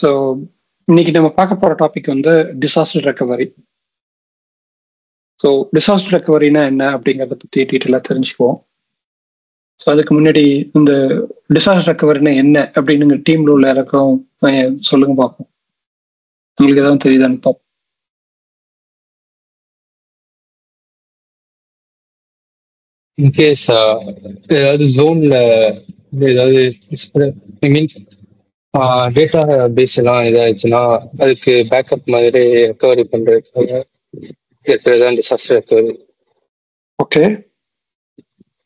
So இன்னைக்கு நம்ம பார்க்க போற டாபிக் வந்து டிசாஸ்டர் ரெக்கவரி. ஸோ டிசாஸ்டர் ரெக்கவரினா என்ன அப்படிங்கிறத பற்றி டீட்டெயிலாக தெரிஞ்சுக்குவோம். ஸோ அதுக்கு முன்னாடி இந்த டிசாஸ்டர் ரெக்கவரினா என்ன அப்படின்னு டீம்ல உள்ள எல்லாருக்கும் சொல்லுங்க பார்ப்போம். உங்களுக்கு ஏதாவது தெரியுதான்னு பார்ப்போம். இன்கேஸ் ஏதாவது ஜோன்ல ஏதாவது ஐ மீன் டேட்டா பேஸ் எல்லாம் இதாச்சுன்னா அதுக்கு பேக்கப் மாதிரி ரெக்கவரி பண்றதுக்காக இருக்கிறது டிசாஸ்டர் ரெக்கவரி. ஓகே,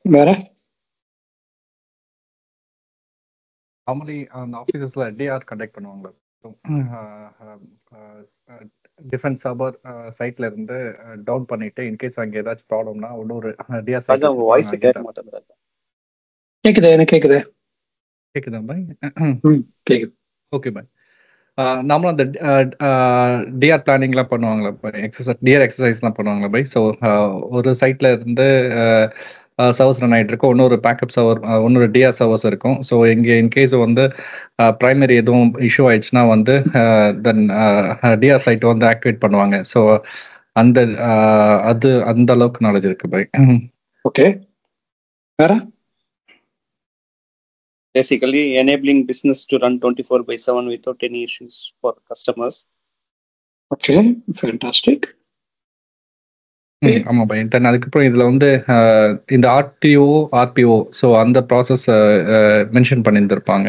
வேற நார்மலி அந்த ஆஃபீஸஸ்ல டிஆர் கண்டக்ட் பண்ணுவாங்க. டிஃபென்ஸ் சர்வர் சைட்ல இருந்து டவுன் பண்ணிட்டு இன்கேஸ் அங்கே ஏதாச்சும் ப்ராப்ளம்னா இன்னொரு டிஆர் சைட் வாய்ஸ் கேட்க மாட்டேங்குது. கேக்குதா? எனக்கு கேக்குதா? கேக்குதா பாய்? கேக்குது. Okay bye. நாமளும் அந்த டிஆர் பிளானிங்லாம் பண்ணுவாங்களா பாய்? டிஆர் எக்ஸசைஸ்லாம் பண்ணுவாங்களா பாய்? ஸோ ஒரு சைட்ல இருந்து சர்வர்ஸ் ரன் ஆகிட்டு இருக்கும், இன்னொரு பேக்கப் சர்வர், இன்னொரு டிஆர் சர்வர்ஸ் இருக்கும். ஸோ இங்கே இன்கேஸ் வந்து ப்ரைமரி எதுவும் இஷ்யூ ஆயிடுச்சுன்னா வந்து தென் டிஆர் சைட் வந்து ஆக்டிவேட் பண்ணுவாங்க. ஸோ அந்த அது அந்த அளவுக்கு நாலேஜ் இருக்கு பாய். ஓகே, வேற basically enabling business to run 24/7 without any issues for customers. Okay, fantastic. ஆமா பை. தென் அதுக்கப்புறம் இதுல வந்து இந்த ஆர்பிஓ ஸோ அந்த ப்ராசஸ் மென்ஷன் பண்ணியிருந்திருப்பாங்க.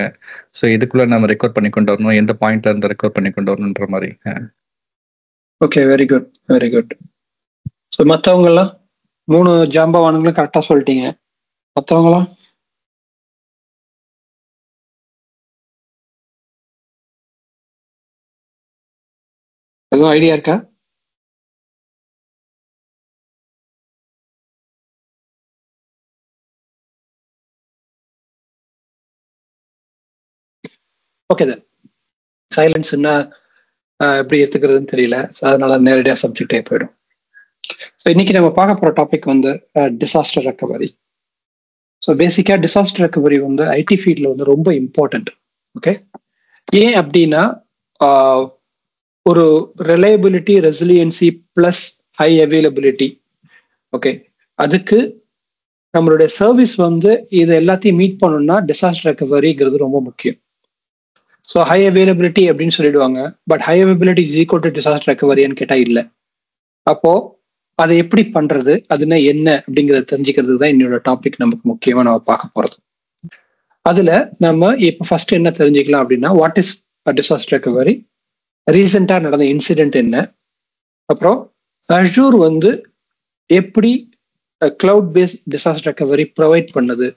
ஸோ இதுக்குள்ள நம்ம ரெக்கார்ட் பண்ணி கொண்டு வரணும், எந்த பாயிண்ட்ல இருந்து ரெக்கார்ட் பண்ணி கொண்டு வரணுன்ற மாதிரி. Okay, very good very good. So மற்றவங்கலாம் 3 ஜாம்பவானுங்களும் கரெக்டாக சொல்லிட்டீங்க. மற்றவங்களாம் எதுவும் ஐடியா இருக்கா? ஓகே தான். சைலன்ஸ்னா எப்படி எடுத்துக்கிறதுன்னு தெரியல, அதனால நேரடியாக சப்ஜெக்டே போயிடும். ஸோ இன்னைக்கு நம்ம பார்க்க போகிற டாபிக் வந்து டிசாஸ்டர் ரெக்கவரி. ஸோ பேசிக்காக டிசாஸ்டர் ரெக்கவரி வந்து ஐடி ஃபீல்டில் வந்து ரொம்ப இம்பார்ட்டண்ட். ஓகே, ஏன் அப்படின்னா ஒரு reliability, resilience plus high availability. Okay, அதுக்கு நம்மளுடைய சர்வீஸ் வந்து இது எல்லாத்தையும் மீட் பண்ணணும்னா டிசாஸ்டர் ரெக்கவரிங்கிறது ரொம்ப முக்கியம். ஸோ ஹை அவைலபிலிட்டி அப்படின்னு சொல்லிடுவாங்க, but high availability is equal to disaster ரெக்கவரின்னு கேட்டால் இல்லை. அப்போ அதை எப்படி பண்றது, அதுனா என்ன அப்படிங்கிறத தெரிஞ்சுக்கிறது தான் என்னோட டாபிக் நமக்கு முக்கியமா நம்ம பார்க்க போறது. அதுல நம்ம இப்போ ஃபர்ஸ்ட் என்ன தெரிஞ்சுக்கலாம் அப்படின்னா, வாட் இஸ் டிசாஸ்டர் ரெக்கவரி, ரீசெண்டாக நடந்த இன்சிடென்ட் என்ன, அப்புறம் அஷூர் வந்து எப்படி cloud paste disaster recovery provide பண்ணுது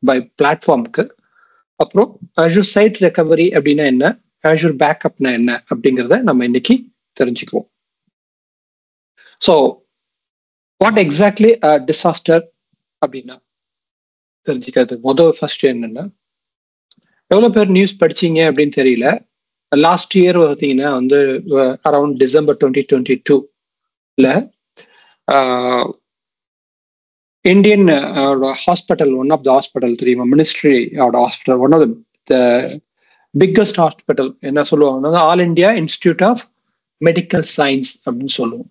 பை பிளாட்ஃபார்முக்கு, அப்புறம் அஷூர் சைட் ரெக்கவரி அப்படின்னா என்ன, அஷூர் பேக்கப்னா என்ன அப்படிங்கிறத நம்ம இன்னைக்கு தெரிஞ்சுக்குவோம். ஸோ வாட் எக்ஸாக்ட்லி டிசாஸ்டர் அப்படின்னா தெரிஞ்சுக்கிறது முதல் ஃபர்ஸ்ட் என்னன்னா, எவ்வளோ பேர் நியூஸ் படிச்சீங்க அப்படின்னு தெரியல. லாஸ்ட் இயர் பார்த்தீங்கன்னா வந்து அரௌண்ட் டிசம்பர் 2022ல Indian hospital, one of the hospital தெரியுமா, மினிஸ்ட்ரியோட hospital, one of the biggest hospital, என்ன சொல்லுவாங்கன்னா all India institute of medical science அப்படின்னு சொல்லுவோம்.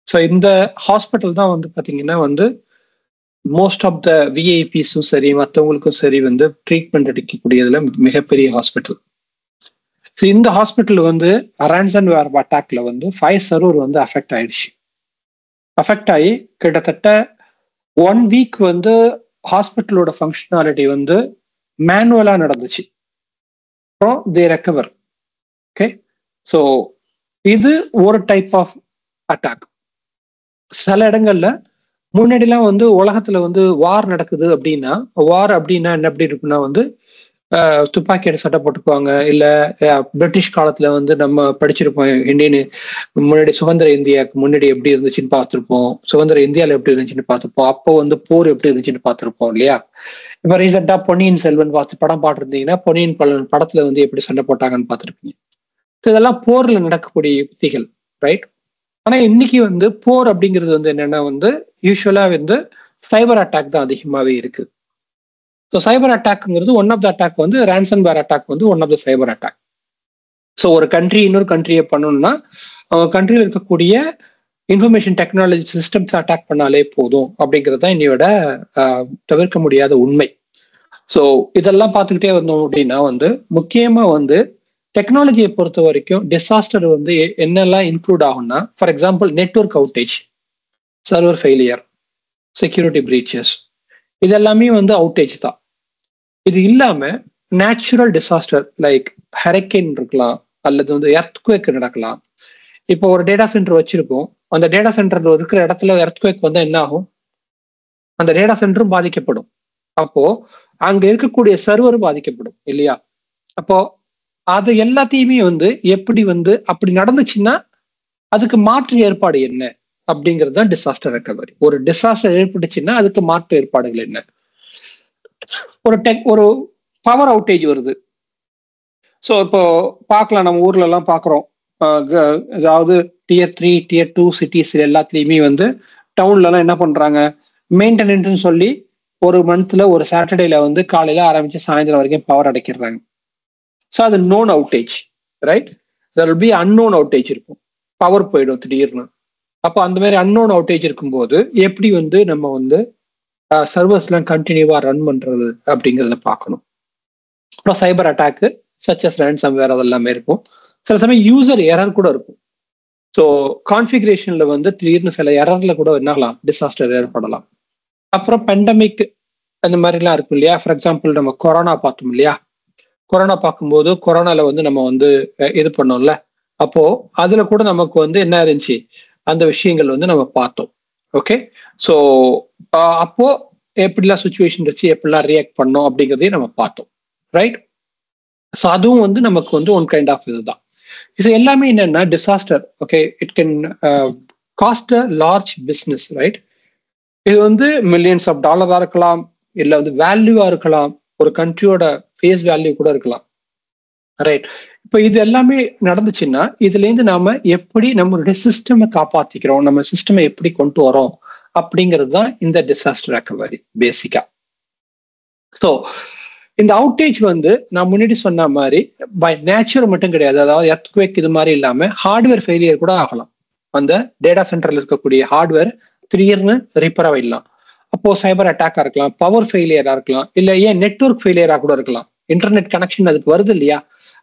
ஸோ இந்த ஹாஸ்பிட்டல் தான் வந்து பார்த்தீங்கன்னா வந்து மோஸ்ட் ஆஃப் த விஐபிஸும் சரி மற்றவங்களுக்கும் சரி வந்து ட்ரீட்மெண்ட் எடுக்கக்கூடியதுல மிகப்பெரிய ஹாஸ்பிட்டல். ஸோ இந்த ஹாஸ்பிட்டல் வந்து ரான்சம்வேர் அட்டாக்ல வந்து 5 சர்வர் வந்து அஃபெக்ட் ஆயிடுச்சு. அஃபெக்ட் ஆகி கிட்டத்தட்ட 1 வீக் வந்து ஹாஸ்பிட்டலோட ஃபங்க்ஷனாலிட்டி வந்து மேனுவலா நடந்துச்சு. அப்புறம் தே ரெக்கவர். ஓகே, ஸோ இது ஒரு டைப் ஆஃப் அட்டாக். சில இடங்கள்ல முன்னாடிலாம் வந்து உலகத்துல வந்து வார் நடக்குது அப்படின்னா, வார் அப்படின்னா என்ன எப்படி இருக்குன்னா வந்து துப்பாக்கியோட சட்டை போட்டுக்குவாங்க. இல்ல பிரிட்டிஷ் காலத்துல வந்து நம்ம படிச்சிருப்போம், இந்தியன் முன்னாடி சுதந்திர இந்தியாவுக்கு முன்னாடி எப்படி இருந்துச்சுன்னு பார்த்துருப்போம், சுதந்திர இந்தியாவில் எப்படி இருந்துச்சுன்னு பார்த்துருப்போம், அப்போ வந்து போர் எப்படி இருந்துச்சுன்னு பார்த்துருப்போம் இல்லையா. இப்ப ரீசெண்டா பொன்னியின் செல்வன் படம் பார்த்துருந்தீங்கன்னா பொன்னியின் படத்துல வந்து எப்படி சண்டை போட்டாங்கன்னு பார்த்துருப்பீங்க. இதெல்லாம் போர்ல நடக்கக்கூடிய யுக்திகள், ரைட்? ஆனா இன்னைக்கு வந்து போர் அப்படிங்கிறது வந்து என்னன்னா வந்து யூஸ்வலா வந்து சைபர் அட்டாக் தான் அதிகமாவே இருக்கு. ஸோ சைபர் அட்டாக்ங்கிறது ஒன் ஆஃப் த அட்டாக் வந்து ரான்சம்வேர் அட்டாக் வந்து one of the cyber attack. So ஒரு கண்ட்ரி இன்னொரு கண்ட்ரியை பண்ணணும்னா கண்ட்ரியில் இருக்கக்கூடிய இன்ஃபர்மேஷன் டெக்னாலஜி சிஸ்டம்ஸ் அட்டாக் பண்ணாலே போதும் அப்படிங்கிறது தான் என்னையோட தவிர்க்க முடியாத உண்மை. ஸோ இதெல்லாம் பார்த்துக்கிட்டே வந்தோம் அப்படின்னா முக்கியமா டெக்னாலஜியை பொறுத்த வரைக்கும் டிசாஸ்டர் என்னெல்லாம் இன்க்ளூட் ஆகும்னா, for example network outage, server failure, security preaches, இது எல்லாமே அவுட்டேஜ் தான். இது இல்லாம நேச்சுரல் டிசாஸ்டர் லைக் ஹரிக்கேன் இருக்கலாம், அல்லது எர்த்குவேக் நடக்கலாம். இப்போ ஒரு டேட்டா சென்டர் வச்சிருக்கோம், அந்த டேட்டா சென்டர் இருக்கிற இடத்துல எர்த்குவேக் என்ன ஆகும், அந்த டேட்டா சென்டரும் பாதிக்கப்படும். அப்போ அங்க இருக்கக்கூடிய சர்வரும் பாதிக்கப்படும் இல்லையா? அப்போ அது எல்லாத்தையுமே எப்படி அப்படி நடந்துச்சுன்னா அதுக்கு மாற்று ஏற்பாடு என்ன அப்படிங்கிறது தான் டிசாஸ்டர் ரெக்கவரி. ஒரு டிசாஸ்டர் ஏற்பட்டுச்சுன்னா அதுக்கு மாற்று ஏற்பாடுகள் என்ன? ஒரு பவர் அவுட்டேஜ் வருது. ஸோ இப்போ பார்க்கலாம், நம்ம ஊர்ல எல்லாம் பார்க்குறோம், அதாவது Tier 3 Tier 2 சிட்டிஸ் எல்லாத்துலேயுமே டவுன்ல எல்லாம் என்ன பண்றாங்க, மெயின்டெனன்ஸ்னு சொல்லி ஒரு மந்த்ல ஒரு சாட்டர்டேல காலையில ஆரம்பிச்சு சாயந்தரம் வரைக்கும் பவர் அடைக்கிறாங்க. ஸோ அது known outage, right? There will be unknown outage இருக்கும், பவர் போயிடும் திடீர்னு. அப்போ அந்த மாதிரி அன்னோன் அவுட்டேஜ் இருக்கும்போது எப்படி நம்ம சர்வர்ஸ்லாம் கண்டினியூவா ரன் பண்றது அப்படிங்கிறத பார்க்கணும். அப்புறம் சைபர் அட்டாக்கு சச்சஸ் ரேன்சம்வேர் அதெல்லாமே இருக்கும். சில சமயம் யூசர் எரர் கூட இருக்கும். ஸோ கான்ஃபிகரேஷன்ல திடீர்னு சில எரர்ல கூட என்னாகலாம், டிசாஸ்டர் ஏற்படலாம். அப்புறம் பெண்டமிக் அந்த மாதிரிலாம் இருக்கும் இல்லையா? ஃபார் எக்ஸாம்பிள் நம்ம கொரோனா பார்த்தோம் இல்லையா? கொரோனா பார்க்கும்போது கொரோனால நம்ம இது பண்ணோம்ல, அப்போ அதுல கூட நமக்கு என்ன இருந்துச்சு, அந்த விஷயங்கள் நம்ம பார்த்தோம். ஓகே, ஸோ அப்போ எப்படிலாம் சுச்சுவேஷன் இருந்துச்சு, எப்படிலாம் ரியாக்ட் பண்ணோம் அப்படிங்கிறதையும் நம்ம பார்த்தோம், ரைட்? ஸோ அதுவும் நமக்கு ஒன் கைண்ட் ஆஃப் இதுதான். இது எல்லாமே என்னன்னா disaster. Okay, it can cost a large business, right? இது மில்லியன்ஸ் ஆஃப் டாலரா இருக்கலாம், இல்லை வேல்யூவா இருக்கலாம், ஒரு கண்ட்ரியோட ஃபேஸ் வேல்யூ கூட இருக்கலாம், ரைட்? இப்போ இது எல்லாமே நடந்துச்சுன்னா இதுல இருந்து நாம எப்படி நம்மளுடைய சிஸ்டமை காப்பாத்திக்கிறோம், நம்ம சிஸ்டமை எப்படி கொண்டு வரோம் அப்படிங்கிறது தான் இந்த டிசாஸ்டர் ரெக்கவரி பேசிக்கா. ஸோ இந்த அவுட்டேஜ் நான் முன்னாடி சொன்ன மாதிரி பை நேச்சர் மட்டும் கிடையாது, அதாவது எர்த்குவேக் இது மாதிரி இல்லாம ஹார்ட்வேர் ஃபெயிலியர் கூட ஆகலாம். அந்த டேட்டா சென்டர்ல இருக்கக்கூடிய ஹார்ட்வேர் திடீர்னு ரிப்பேர் ஆகிடலாம். அப்போ சைபர் அட்டாக்கா இருக்கலாம், பவர் ஃபெயிலியரா இருக்கலாம், இல்ல ஏன் நெட்வொர்க் ஃபெயிலியரா கூட இருக்கலாம். இன்டர்நெட் கனெக்ஷன் அதுக்கு வருது இல்லையா,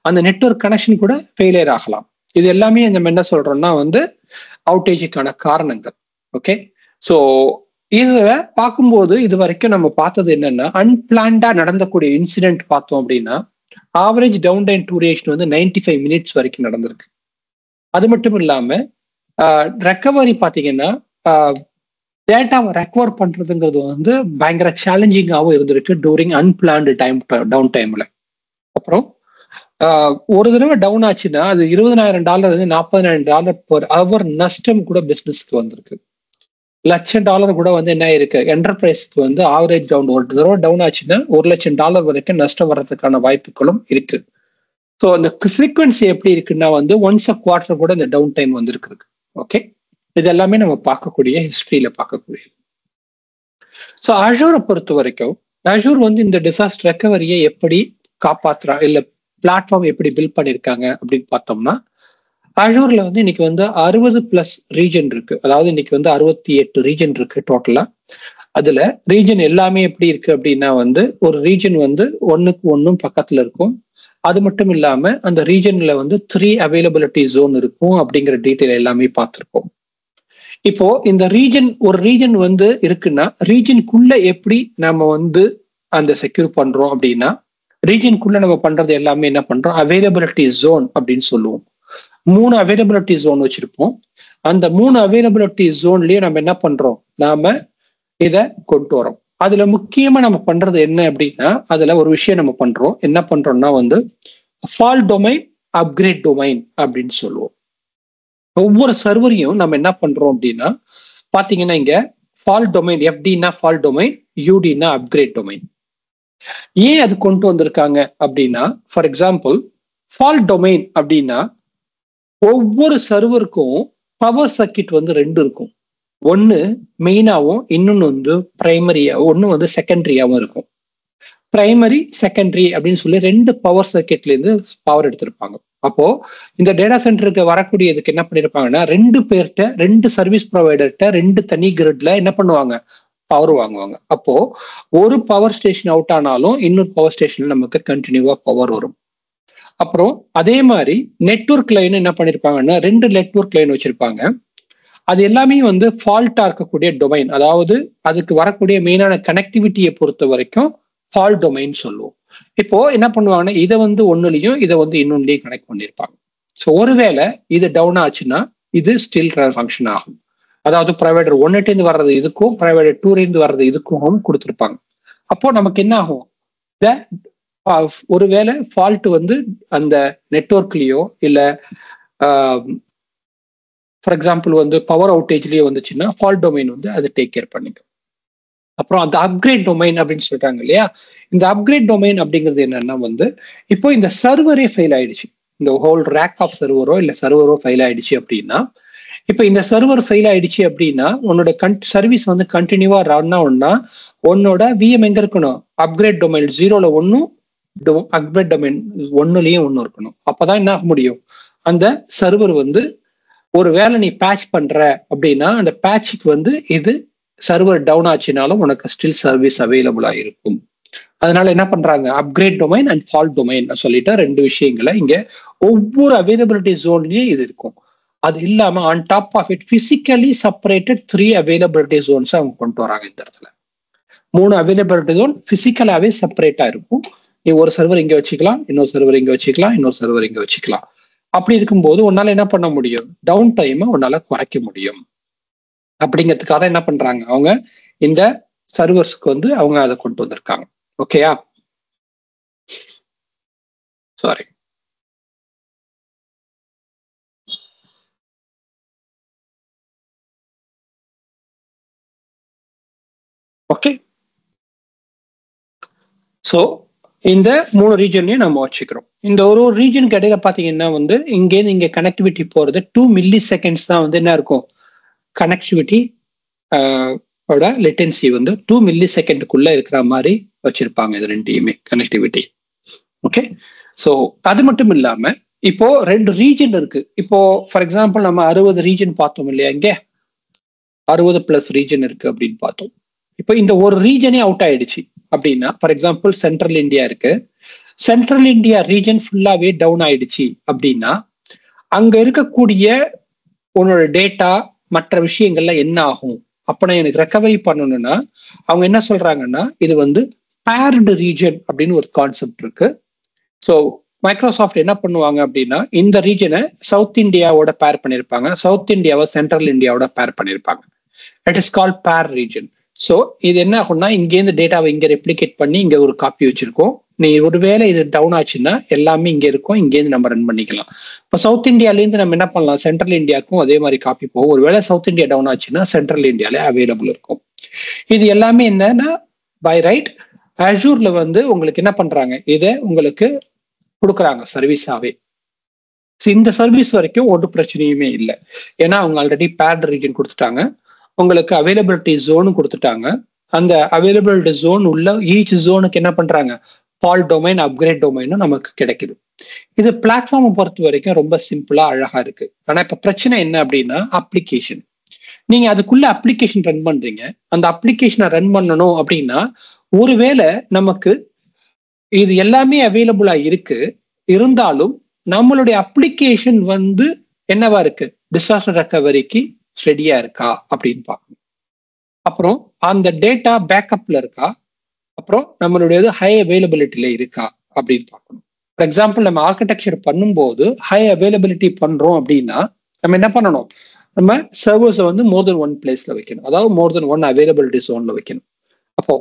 அந்த நெட்வொர்க் கனெக்ஷன் கூட ஃபெயிலியர் ஆகலாம். இது எல்லாமே நம்ம என்ன சொல்றோம்னா அவுட்டேஜுக்கான காரணங்கள். ஓகே, ஸோ இதை பார்க்கும்போது இது வரைக்கும் நம்ம பார்த்தது என்னன்னா, அன்பிளான்டா நடந்தக்கூடிய இன்சிடென்ட் பார்த்தோம் அப்படின்னா average down time duration 95 minutes வரைக்கும் நடந்திருக்கு. அது மட்டும் இல்லாம ரெக்கவரி பார்த்தீங்கன்னா டேட்டாவை ரெக்கவர் பண்றதுங்கிறது பயங்கர சேலஞ்சிங்காகவும் இருந்திருக்கு டூரிங் அன்பிளான்டு டவுன் டைம்ல. அப்புறம் ஒரு தடவை டவுன் ஆச்சுன்னா அது $20,000 $40,000 per hour நஷ்டம் கூட பிசினஸ்க்கு வந்திருக்கு. $1,00,000 கூட என்ன இருக்கு, என்டர்பிரைஸ்க்கு ஆவரேஜ் டவுன், ஒரு தடவை டவுன் ஆச்சுன்னா $1,00,000 வரைக்கும் நஷ்டம் வர்றதுக்கான வாய்ப்புகளும் இருக்கு. ஸோ அந்த ஃப்ரீக்வன்சி எப்படி இருக்குன்னா ஒன்ஸ் அ குவார்டர் கூட இந்த டவுன் டைம் வந்திருக்கு. ஓகே, இது எல்லாமே நம்ம பார்க்கக்கூடிய ஹிஸ்டரியில பார்க்கக்கூடிய. ஸோ அஷூரை பொறுத்த வரைக்கும் அஷூர் இந்த டிசாஸ்டர் ரெக்கவரியை எப்படி காப்பாத்துறா, இல்ல பிளாட்ஃபார்ம் எப்படி பில்ட் பண்ணிருக்காங்க அப்படின்னு பார்த்தோம்னா, அஷூர்ல இன்னைக்கு 60+ ரீஜன் இருக்கு. அதாவது இன்னைக்கு 68 ரீஜன் இருக்கு டோட்டலா. அதுல ரீஜன் எல்லாமே எப்படி இருக்கு அப்படின்னா ஒரு ரீஜன் ஒன்னுக்கு ஒன்னும் பக்கத்துல இருக்கும். அது மட்டும் இல்லாம அந்த ரீஜன்ல 3 அவைலபிலிட்டி ஜோன் இருக்கும் அப்படிங்கிற டீட்டெயில் எல்லாமே பார்த்திருக்கோம். இப்போ இந்த ரீஜன், ஒரு ரீஜன் இருக்குன்னா ரீஜனுக்குள்ள எப்படி நம்ம அந்த செக்யூர் பண்றோம் அப்படின்னா, ரீஜனுக்குள்ள நம்ம பண்றது எல்லாமே என்ன பண்றோம், அவைலபிலிட்டி ஜோன் அப்படின்னு சொல்லுவோம். 3 அவைலபிலிட்டி ஜோன் வச்சிருப்போம். அந்த 3 அவைலபிலிட்டி ஜோன்லயே நம்ம என்ன பண்றோம், நாம இத கொண்டு வரோம். அதுல முக்கியமா நம்ம பண்றது என்ன அப்படின்னா, அதுல ஒரு விஷயம் நம்ம பண்றோம். என்ன பண்றோம்னா ஃபால்ட் டொமைன், அப்கிரேட் டொமைன் அப்படின்னு சொல்லுவோம். ஒவ்வொரு சர்வரையும் நம்ம என்ன பண்றோம் அப்படின்னா பாத்தீங்கன்னா, இங்க ஃபால்ட் டொமைன், எஃப்டினா ஃபால்ட் டொமைன், யூடினா அப்கிரேட் டொமைன். ஏன் அது கொண்டு வந்திருக்காங்க அப்படின்னா, ஃபார் எக்ஸாம்பிள் ஃபால்ட் டொமைன் அப்படின்னா ஒவ்வொரு சர்வருக்கும் பவர் சர்க்கிட் 2 இருக்கும். ஒன்னு மெயினாவும் இன்னொன்னு பிரைமரியா, ஒன்னு செகண்டரியாவும் இருக்கும். பிரைமரி, செகண்டரி அப்படின்னு சொல்லி 2 பவர் சர்க்கிட்ல இருந்து பவர் எடுத்திருப்பாங்க. அப்போ இந்த டேட்டா சென்டருக்கு வரக்கூடியதுக்கு என்ன பண்ணிருப்பாங்கன்னா 2 பேர்கிட்ட 2 சர்வீஸ் ப்ரொவைடர்கிட்ட 2 தனி கிரிட்ல என்ன பண்ணுவாங்க, பவர் வாங்குவாங்க. அப்போ ஒரு பவர் ஸ்டேஷன் அவுட் ஆனாலும் இன்னொரு பவர் ஸ்டேஷன்ல நமக்கு கண்டினியூவா பவர் வரும். அப்புறம் அதே மாதிரி நெட்வொர்க் லைன் என்ன பண்ணிருப்பாங்கன்னா 2 நெட்வொர்க் லைன் வச்சிருப்பாங்க. அது எல்லாமே வந்து ஃபால்ட்டா இருக்கக்கூடிய டொமைன், அதாவது அதுக்கு வரக்கூடிய மெயினான கனெக்டிவிட்டியை பொறுத்த வரைக்கும் ஃபால்ட் டொமைன் சொல்லுவோம். இப்போ என்ன பண்ணுவாங்கன்னா இதை வந்து ஒன்னுலையும் இதை வந்து இன்னொன்னுலையும் கனெக்ட் பண்ணியிருப்பாங்க. ஸோ ஒருவேளை இது டவுன் ஆச்சுன்னா இது ஸ்டில் ஃபங்க்ஷன் ஆகும். அதாவது ப்ரைவேடர் 1 வர்றது இதுக்கும் ப்ரைவேடர் 2 வர்றது இதுக்கும் கொடுத்துருப்பாங்க. அப்போ நமக்கு என்ன ஆகும், ஒருவேளை ஃபால்ட் வந்து அந்த நெட்வொர்க்லயோ இல்லை ஃபார் எக்ஸாம்பிள் வந்து பவர் அவுட்டேஜ்லயே வந்துச்சுன்னா ஃபால்ட் டொமைன் வந்து அதை டேக் கேர் பண்ணிக்கும். அப்புறம் அந்த அப்கிரேட் டொமைன் அப்படின்னு சொல்றாங்க இல்லையா, இந்த அப்கிரேட் டொமைன் அப்படிங்கிறது என்னன்னா வந்து இப்போ இந்த சர்வரே ஃபெயில் ஆயிடுச்சு, இந்த ஹோல் ரேக் ஆஃப் சர்வரோ இல்லை சர்வரோ ஃபெயில் ஆயிடுச்சு அப்படின்னா, இப்போ இந்த சர்வர் ஃபெயில் ஆயிடுச்சு அப்படின்னா உன்னோட சர்வீஸ் வந்து கண்டினியூவா ரன் ஆகும்னா உன்னோட விஎம் எங்க இருக்கணும், அப்கிரேட் டொமைன் 0ல 1, அப்கிரேட் டொமைன் 1லயும் 1 இருக்கணும். அப்பதான் என்ன ஆக முடியும், அந்த சர்வர் வந்து ஒரு வேளை நீ பேட்ச் பண்ற அப்படின்னா அந்த பேட்சுக்கு வந்து இது சர்வர் டவுன் ஆச்சுனாலும் உனக்கு ஸ்டில் சர்வீஸ் அவைலபிளா இருக்கும். அதனால என்ன பண்றாங்க, upgrade domain and fault domain சொல்லிட்டு 2 விஷயங்களை இங்க ஒவ்வொரு அவைலபிலிட்டி ஜோன்லயும் இது இருக்கும். அது இல்லாம on top of it physically separated 3 availability zones அவங்க கொண்டு வராங்க. இந்த இடத்துல 3 அவைலபிலிட்டி ஜோன் பிசிக்கலாவே செப்பரேட்டா இருக்கும். நீ ஒரு சர்வர் இங்க வச்சுக்கலாம், இன்னொரு சர்வர் இங்க வச்சுக்கலாம், இன்னொரு சர்வர் இங்க வச்சுக்கலாம். அப்படி இருக்கும்போது உன்னால என்ன பண்ண முடியும், டவுன் டைமை உன்னால குறைக்க முடியும். அப்படிங்கிறதுக்காக என்ன பண்றாங்க, அவங்க இந்த சர்வர்ஸ்க்கு வந்து அவங்க அதை கொண்டு வந்திருக்காங்க. ஓகேயா, சாரி. ஓகே, ஸோ இந்த 3 ரீஜன்லையும் நம்ம வச்சுக்கிறோம். இந்த ஒரு ரீஜனுக்கு இடையில பாத்தீங்கன்னா வந்து இங்கேருந்து இங்க கனெக்டிவிட்டி போறது 2 மில்லி செகண்ட்ஸ் தான் வந்து என்ன இருக்கும், கனெக்டிவிட்டி லேட்டன்சி வந்து 2 மில்லி செகண்டுக்குள்ள இருக்கிற மாதிரி வச்சிருப்பாங்க இது 2யுமே கனெக்டிவிட்டி. ஓகே, ஸோ அது மட்டும் இல்லாம இப்போ 2 ரீஜன் இருக்கு. இப்போ ஃபார் எக்ஸாம்பிள் நம்ம 60 ரீஜன் பார்த்தோம் இல்லையா, இங்க 60+ ரீஜன் இருக்கு அப்படின்னு பார்த்தோம். இப்போ இந்த ஒரு ரீஜனே அவுட் ஆயிடுச்சு அப்படின்னா, ஃபார் எக்ஸாம்பிள் சென்ட்ரல் இந்தியா இருக்கு, சென்ட்ரல் இந்தியா ரீஜன் ஃபுல்லாவே டவுன் ஆயிடுச்சு அப்படின்னா அங்க இருக்கக்கூடிய உன்னோட டேட்டா மற்ற விஷயங்கள்ல என்ன ஆகும், அப்ப எனக்கு ரெக்கவரி பண்ணணும்னா அவங்க என்ன சொல்றாங்கன்னா இது வந்து பேர்டு ரீஜன் அப்படின்னு ஒரு கான்செப்ட் இருக்கு. ஸோ மைக்ரோசாஃப்ட் என்ன பண்ணுவாங்க அப்படின்னா இந்த ரீஜனை சவுத் இந்தியாவோட பேர் பண்ணியிருப்பாங்க, சவுத் இந்தியாவை சென்ட்ரல் இந்தியாவோட பேர் பண்ணியிருப்பாங்க. இட் இஸ் கால்ட் பேர் ரீஜன். ஸோ இது என்ன ஆகும்னா இங்கேருந்து டேட்டாவை இங்க ரெப்ளிகேட் பண்ணி இங்க ஒரு காப்பி வச்சிருக்கோம். நீ ஒருவேளை இது டவுன் ஆச்சுன்னா எல்லாமே இங்க இருக்கும், இங்கேருந்து நம்ம ரன் பண்ணிக்கலாம். இப்போ சவுத் இந்தியாலேருந்து நம்ம என்ன பண்ணலாம், சென்ட்ரல் இந்தியாவுக்கும் அதே மாதிரி காப்பி போகும். ஒருவேளை சவுத் இந்தியா டவுன் ஆச்சுன்னா சென்ட்ரல் இந்தியாலே அவைலபிள் இருக்கும். இது எல்லாமே என்னன்னா பை ரைட் அஜூர்ல வந்து உங்களுக்கு என்ன பண்றாங்க, இதை உங்களுக்கு கொடுக்குறாங்க சர்வீஸாவே. இந்த சர்வீஸ் வரைக்கும் ஒரு பிரச்சனையுமே இல்லை, ஏன்னா அவங்க ஆல்ரெடி பேர்டு ரீஜன் கொடுத்துட்டாங்க, உங்களுக்கு அவைலபிலிட்டி ஜோனு கொடுத்துட்டாங்க. அந்த அவைலபிலிட்டி ஜோன் உள்ள ஈச் ஜோனுக்கு என்ன பண்றாங்க, ஃபால்ட் டொமைன் அப்கிரேட் டொமைனும் நமக்கு கிடைக்குது. இது பிளாட்ஃபார்மை பொறுத்த வரைக்கும் ரொம்ப சிம்பிளா அழகா இருக்கு. ஆனா இப்ப பிரச்சனை என்ன அப்படின்னா அப்ளிகேஷன். நீங்க அதுக்குள்ள அப்ளிகேஷன் ரன் பண்றீங்க, அந்த அப்ளிகேஷனை ரன் பண்ணணும் அப்படின்னா ஒருவேளை நமக்கு இது எல்லாமே அவைலபிளா இருக்கு, இருந்தாலும் நம்மளுடைய அப்ளிகேஷன் வந்து என்னவா இருக்கு, டிசாஸ்டர் ரெக்கவரிக்கு ரெடியா இருக்கா அப்படின்னு பார்க்கணும். அப்புறம் அந்த டேட்டா பேக்கப்ல இருக்கா, அப்புறம் நம்மளுடைய ஹை அவைலபிலிட்டியில இருக்கா அப்படின்னு பார்க்கணும். ஃபார் எக்ஸாம்பிள் நம்ம ஆர்கிடெக்சர் பண்ணும்போது ஹை அவைலபிலிட்டி பண்றோம் அப்படின்னா நம்ம என்ன பண்ணணும், நம்ம சர்வர்ஸை வந்து மோர் தென் 1 பிளேஸ்ல வைக்கணும், அதாவது மோர் தென் 1 அவைலபிலிட்டி ஜோன்ல வைக்கணும். அப்போ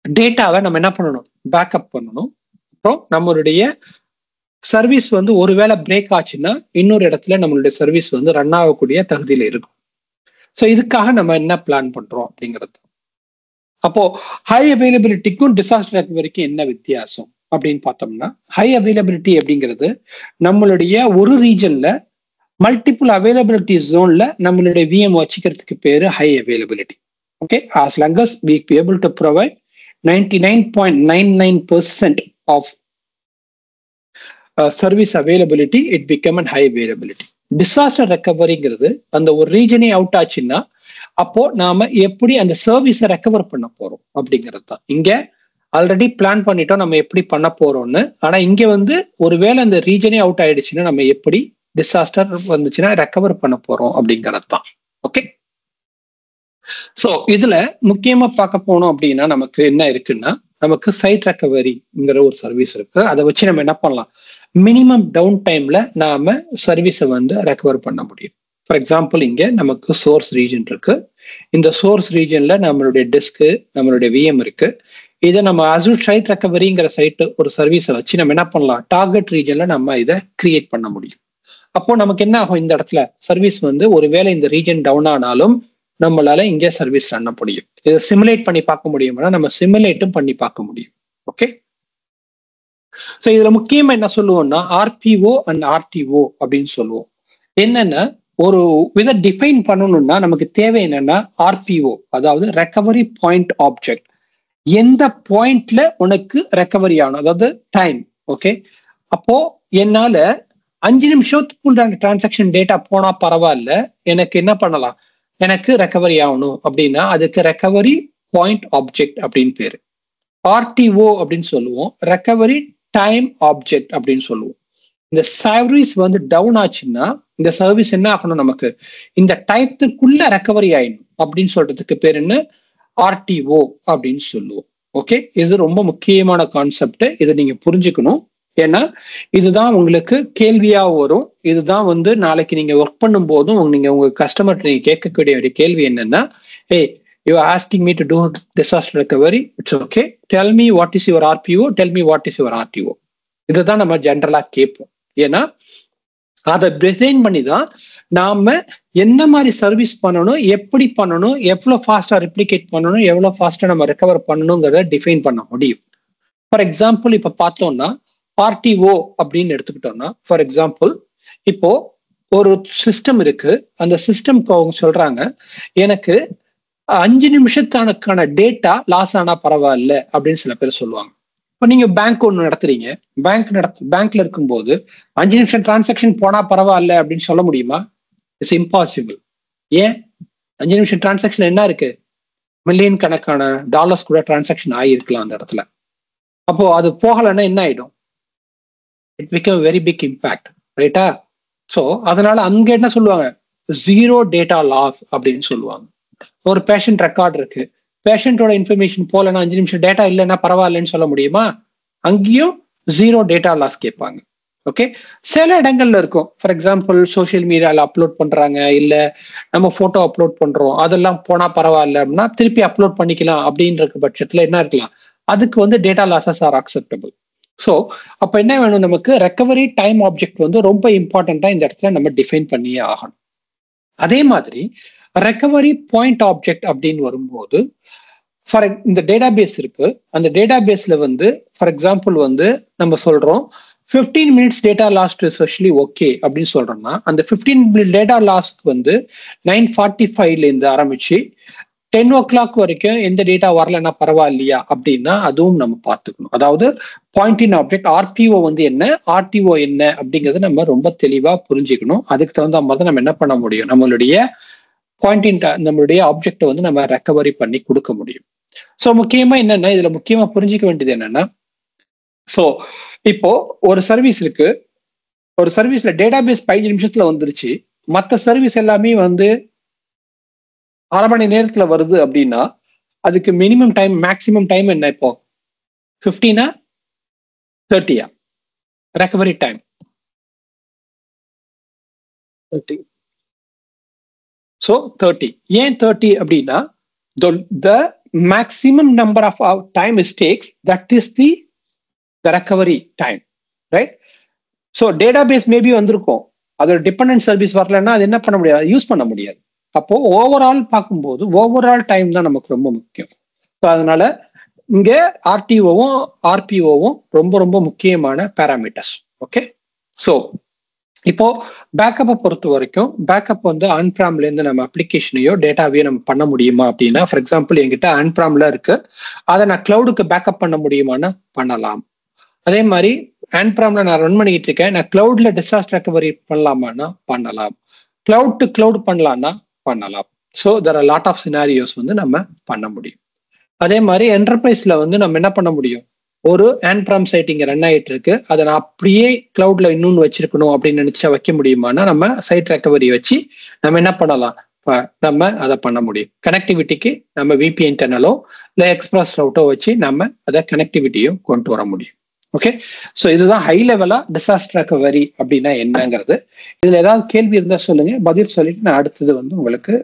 டேட்டாவை நம்ம என்ன பண்ணணும், பேக்கப் பண்ணணும். அப்புறம் நம்மளுடைய சர்வீஸ் வந்து ஒருவேளை பிரேக் ஆச்சுன்னா இன்னொரு இடத்துல நம்மளுடைய சர்வீஸ் வந்து ரன் ஆகக்கூடிய தகுதியில இருக்கும். ஸோ இதுக்காக நம்ம என்ன பிளான் பண்றோம் அப்படிங்கிறது. அப்போ ஹை அவைலபிலிட்டிக்கும் டிசாஸ்டர் ரெக்கவரிக்கும் என்ன வித்தியாசம் அப்படின்னு பார்த்தோம்னா, ஹை அவைலபிலிட்டி அப்படிங்கிறது நம்மளுடைய ஒரு ரீஜன்ல மல்டிபிள் அவைலபிலிட்டி ஜோன்ல நம்மளுடைய விஎம் வச்சுக்கிறதுக்கு பேரு high availability. Okay, as long as we be able to provide 99.99% of service availability it become and high availability. Disaster ரெக்கவரிங்கிறது அந்த ஒரு ரீஜனே அவுட் ஆச்சுன்னா அப்போ நாம எப்படி அந்த சர்வீஸை ரெக்கவர் பண்ண போறோம் அப்படிங்கிறது தான். இங்க ஆல்ரெடி பிளான் பண்ணிட்டோம் நம்ம எப்படி பண்ண போறோம்னு. ஆனா இங்க வந்து ஒருவேளை அந்த ரீஜனே அவுட் ஆயிடுச்சுன்னா நம்ம எப்படி டிசாஸ்டர் வந்துச்சுன்னா ரெக்கவர் பண்ண போறோம் அப்படிங்கிறது தான். ஓகே, சோ இதுல முக்கியமா பார்க்க போனோம் அப்படின்னா நமக்கு என்ன இருக்குன்னா நமக்கு சைட் ரெக்கவரிங்கிற ஒரு சர்வீஸ் இருக்கு. அதை வச்சு நம்ம என்ன பண்ணலாம், மினிமம் டவுன் டைம்ல நாம சர்வீஸை வந்து ரெக்கவர் பண்ண முடியும். ஃபார் எக்ஸாம்பிள் இங்க நமக்கு சோர்ஸ் ரீஜன் இருக்கு. இந்த சோர்ஸ் ரீஜன்ல நம்மளுடைய டிஸ்க் நம்மளுடைய விஎம் இருக்கு. இதை நம்ம அசூர் சைட் ரெக்கவரிங்கிற சைட் ஒரு சர்வீஸை வச்சு நம்ம என்ன பண்ணலாம், டார்கெட் ரீஜன்ல நம்ம இதை கிரியேட் பண்ண முடியும். அப்போ நமக்கு என்ன ஆகும், இந்த இடத்துல சர்வீஸ் வந்து ஒருவேளை இந்த ரீஜன் டவுன் ஆனாலும் நம்மளால இங்கே சர்வீஸ் பண்ண முடியும். இதை சிமுலேட் பண்ணி பார்க்க முடியும்னா நம்ம சிமுலேட்டும் பண்ணி பார்க்க முடியும். ஓகே, ஸோ இதுல முக்கியமா என்ன சொல்லுவோம்னா ஆர்பிஓ அண்ட் ஆர்டிஓ அப்படின்னு சொல்லுவோம். என்னன்னா ஒரு வித டிஃபைன் பண்ணணும்னா நமக்கு தேவை என்னன்னா ஆர்பிஓ, அதாவது ரெக்கவரி பாயிண்ட் ஆப்ஜெக்ட். எந்த பாயிண்ட்ல உனக்கு ரெக்கவரி ஆகணும், அதாவது டைம். ஓகே, அப்போ என்னால 5 நிமிஷத்துக்குள்ள டிரான்சாக்ஷன் டேட்டா போனா பரவாயில்ல, எனக்கு என்ன பண்ணலாம், எனக்கு ரெக்கவரி ஆகணும் அப்படின்னா அதுக்கு ரெக்கவரி பாயிண்ட் ஆப்ஜெக்ட் அப்படின்னு பேரு. ஆர்டிஓ அப்படின்னு சொல்லுவோம், ரெக்கவரி டைம் ஆப்ஜெக்ட் அப்படின்னு சொல்லுவோம். இந்த சர்வீஸ் வந்து டவுன் ஆச்சுன்னா இந்த சர்வீஸ் என்ன ஆகணும், நமக்கு இந்த டைத்துக்குள்ள ரெக்கவரி ஆயிடணும் அப்படின்னு சொல்றதுக்கு பேர் என்ன, ஆர்டிஓ அப்படின்னு சொல்லுவோம். ஓகே, இது ரொம்ப முக்கியமான கான்செப்ட், இதை நீங்க புரிஞ்சுக்கணும். ஏன்னா இதுதான் உங்களுக்கு கேள்வியா வரும். இதுதான் வந்து நாளைக்கு நீங்க ஒர்க் பண்ணும் போதும் நீங்க உங்க கஸ்டமர்கிட்ட நீங்க கேட்கக்கூடிய கேள்வி என்னன்னா, hey, you are asking me to do disaster recovery, it's okay, tell me what is your RPO, tell me what is your RTO. இதுதான் நம்ம ஜென்ரலா கேட்போம். ஏன்னா அதை டிசைன் பண்ணி தான் நாம என்ன மாதிரி சர்வீஸ் பண்ணணும், எப்படி பண்ணணும், எவ்வளவு ஃபாஸ்டா ரெப்ளிகேட் பண்ணணும், எவ்வளவு ஃபாஸ்டா நம்ம ரெக்கவர் பண்ணணுங்கிறத டிஃபைன் பண்ண முடியும். ஃபார் எக்ஸாம்பிள் இப்ப பார்த்தோம்னா ஆர்டிஓ அப்படின்னு எடுத்துக்கிட்டோம்னா, ஃபார் எக்ஸாம்பிள் இப்போ ஒரு சிஸ்டம் இருக்கு. அந்த சிஸ்டம்க்கு அவங்க சொல்றாங்க எனக்கு 5 நிமிஷத்தானுக்கான டேட்டா லாஸ் ஆனா பரவாயில்ல அப்படின்னு சில பேர் சொல்லுவாங்க. இப்போ நீங்க பேங்க் ஒன்று நடத்துறீங்க, பேங்க்ல இருக்கும்போது 5 நிமிஷம் டிரான்சாக்ஷன் போனா பரவாயில்ல அப்படின்னு சொல்ல முடியுமா? It's impossible. ஏன், 5 நிமிஷம் டிரான்சாக்ஷன் என்ன இருக்கு, மில்லியன் கணக்கான டாலர்ஸ் கூட டிரான்சாக்ஷன் ஆகிருக்கலாம் அந்த இடத்துல. அப்போ அது போகலைன்னா என்ன ஆயிடும், it become very big impact, ரைட்டா? ஸோ அதனால அங்க என்ன சொல்லுவாங்க, 0 டேட்டா லாஸ் அப்படின்னு சொல்லுவாங்க. ஒரு பேஷண்ட் ரெக்கார்ட் இருக்கு, பேஷண்டோட இன்ஃபர்மேஷன் போலன்னா 5 நிமிஷம் டேட்டா இல்லைன்னா பரவாயில்லன்னு சொல்ல முடியுமா? அங்கேயும் 0 டேட்டா லாஸ் கேட்பாங்க. ஓகே, சில இடங்கள்ல இருக்கும். ஃபார் எக்ஸாம்பிள் சோசியல் மீடியால அப்லோட் பண்றாங்க, இல்ல நம்ம போட்டோ அப்லோட் பண்றோம், அதெல்லாம் போனா பரவாயில்ல அப்படின்னா திருப்பி அப்லோட் பண்ணிக்கலாம் அப்படின்ற பட்சத்துல என்ன இருக்கலாம், அதுக்கு வந்து data losses R acceptable. So அப்ப என்ன வேணும், நமக்கு ரெக்கவரி டைம் ஆப்ஜெக்ட் வந்து ரொம்ப இம்பார்ட்டண்டா இந்த இடத்துல நம்ம டிஃபைன் பண்ணியே ஆகணும். அதே மாதிரி ரெக்கவரி பாயிண்ட் ஆப்ஜெக்ட் அப்படின்னு வரும்போது இந்த டேட்டா பேஸ் இருக்கு. அந்த டேட்டா பேஸ்ல வந்து ஃபார் எக்ஸாம்பிள் வந்து நம்ம சொல்றோம் 15 minutes data last especially okay அப்படின்னு சொல்றோம்னா, அந்த 15 டேட்டா லாஸ்ட் வந்து 9:45 இருந்து ஆரம்பிச்சு 10 o'clock வரைக்கும் எந்த டேட்டா வரலன்னா பரவாயில்லையா அப்படின்னா அதுவும் நம்ம பார்த்துக்கணும். அதாவது பாயிண்ட் இன் ஆப்ஜெக்ட் ஆர்பிஓ வந்து என்ன, ஆர்டிஓ என்ன அப்படிங்கறத நம்ம ரொம்ப தெளிவா புரிஞ்சுக்கணும். அதுக்கு தகுந்த மாதிரி தான் நம்ம என்ன பண்ண முடியும், நம்மளுடைய பாயிண்ட் இன் நம்மளுடைய ஆப்ஜெக்டை வந்து நம்ம ரெக்கவரி பண்ணி கொடுக்க முடியும். ஸோ முக்கியமா என்னன்னா இதுல முக்கியமா புரிஞ்சிக்க வேண்டியது என்னன்னா, ஸோ இப்போ ஒரு சர்வீஸ் இருக்கு, ஒரு சர்வீஸ்ல டேட்டா பேஸ் 15 நிமிஷத்துல வந்துருச்சு, மற்ற சர்வீஸ் எல்லாமே வந்து அரை மணி நேரத்துல வருது அப்படின்னா அதுக்கு மினிமம் டைம் மேக்சிமம் டைம் என்ன, இப்போ 15 30 ரெக்கவரி டைம் 30. ஸோ 30. ஏன் 30 அப்படின்னா the maximum number of time it takes, that is the recovery time, right? So database maybe வந்திருக்கும், அதோட டிபெண்டன்ட் சர்வீஸ் வரலன்னா அது என்ன பண்ண முடியாது, யூஸ் பண்ண முடியாது. அப்போ ஓவரால் பார்க்கும்போது ஓவரால் டைம் தான் நமக்கு ரொம்ப முக்கியம். ஸோ அதனால இங்க ஆர்டிஓவும் ஆர்பிஓவும் ரொம்ப ரொம்ப முக்கியமான பேராமீட்டர்ஸ். ஓகே, ஸோ இப்போ பேக்கப்பை பொறுத்த வரைக்கும் பேக்கப் வந்து ஆன்பிராம்ல இருந்து நம்ம அப்ளிகேஷனையோ டேட்டாவையோ நம்ம பண்ண முடியுமா அப்படின்னா, ஃபார் எக்ஸாம்பிள் என்கிட்ட ஆன்பிராம்ல இருக்கு, அதை நான் கிளவுடுக்கு பேக்கப் பண்ண முடியுமான்னு பண்ணலாம். அதே மாதிரி ஆன்பிராம்ல நான் ரன் பண்ணிட்டு இருக்கேன், நான் கிளவுட்ல டிசாஸ்டர் ரெக்கவரி பண்ணலாமான்னா பண்ணலாம், கிளவுட் டு கிளவுட் பண்ணலாம்னா பண்ணலாம். So there are lot of scenarios வந்து நம்ம பண்ண முடியும். அதே மாதிரி என்டர்பிரைஸ்ல வந்து நம்ம என்ன பண்ண முடியும், ஒரு ஆன்பிராம் சைட் இங்க ரன் ஆகிட்டு இருக்கு, அதை நான் அப்படியே கிளவுட்ல இன்னொன்று வச்சிருக்கணும் அப்படின்னு நினைச்சா வைக்க முடியுமானா நம்ம சைட் ரெக்கவரி வச்சு நம்ம என்ன பண்ணலாம், நம்ம அதை பண்ண முடியும். கனெக்டிவிட்டிக்கு நம்ம விபி இன்டர்னலோ இல்லை எக்ஸ்பிரஸ் ரவுட்டோ வச்சு நம்ம அதை கனெக்டிவிட்டியும் கொண்டு வர முடியும். ஓகே, ஸோ இதுதான் ஹை லெவலா டிசாஸ்டர் ரெக்கவரி அப்படின்னா என்னங்கிறது. இதுல ஏதாவது கேள்வி இருந்தா சொல்லுங்க, பதில் சொல்லிட்டு நான் அடுத்தது வந்து உங்களுக்கு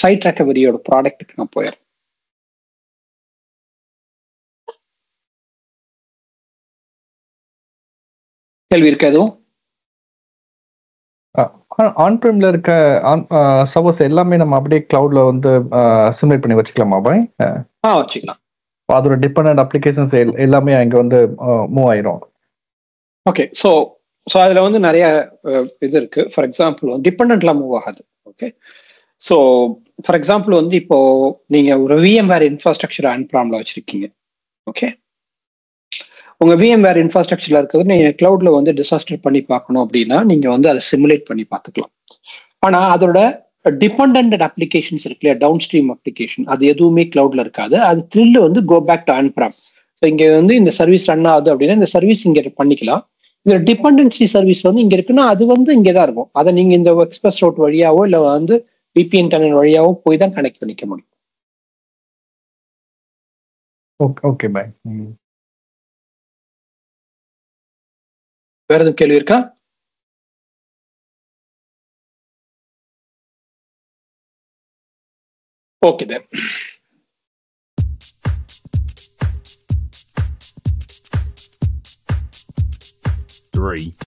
சைட் ரெக்கவரியோட ப்ராடக்ட்டுக்கு நான் போயிடுறேன். கேள்வி இருக்கா எதுவும்? ஆன்பிரம்ல இருக்க சர்வர்ஸ் எல்லாமே நம்ம அப்படியே கிளவுட்ல வந்து சிமுலேட் பண்ணி வச்சுக்கலாமா பாய்? வச்சுக்கலாம். அதோட டிபெண்டன்ட் அப்ளிகேஷன்ஸ் எல்லாமே அங்க வந்து மூவ் ஆயிரும். ஓகே, ஸோ அதுல வந்து நிறைய இது இருக்கு. ஃபார் எக்ஸாம்பிள் வந்து டிபெண்டன்ட்லாம் மூவ் ஆகாது. ஓகே, ஸோ ஃபார் எக்ஸாம்பிள் வந்து இப்போ நீங்க ஒரு VMware இன்ஃப்ராஸ்ட்ரக்சர் ஆன்பிராம்ல வச்சிருக்கீங்க. ஓகே, உங்க VMware இன்ஃப்ராஸ்ட்ரக்சர்ல இருக்கிறது நீங்க கிளவுட்ல வந்து டிசாஸ்டர் பண்ணி பார்க்கணும் அப்படின்னா நீங்க வந்து அதை சிமுலேட் பண்ணி பார்த்துக்கலாம். ஆனா அதோட டிபெண்டன்ட் அப்ளிகேஷன்ஸ் இருக்கு இல்லையா, டவுன் ஸ்ட்ரீம் அப்ளிகேஷன், அது எதுவுமே கிளவுட்ல இருக்காது. அது த்ரில் வந்து கோ பேக் டு ஆன்பிராம். ஸோ இங்க வந்து இந்த சர்வீஸ் ரன் ஆகுது அப்படின்னா இந்த சர்வீஸ் இங்க பண்ணிக்கலாம். இந்த டிபெண்டன்சி சர்வீஸ் வந்து இங்க இருக்குன்னா அது வந்து இங்கே தான் இருக்கும். அதை நீங்க இந்த எக்ஸ்பிரஸ் ரூட் வழியாவோ இல்லை வந்து விபி இன்டர்னல் வழியாவோ போய் தான் கனெக்ட் பண்ணிக்க முடியும். Okay bye. வேற எதுவும் கேள்வி இருக்கா? Okay then. 3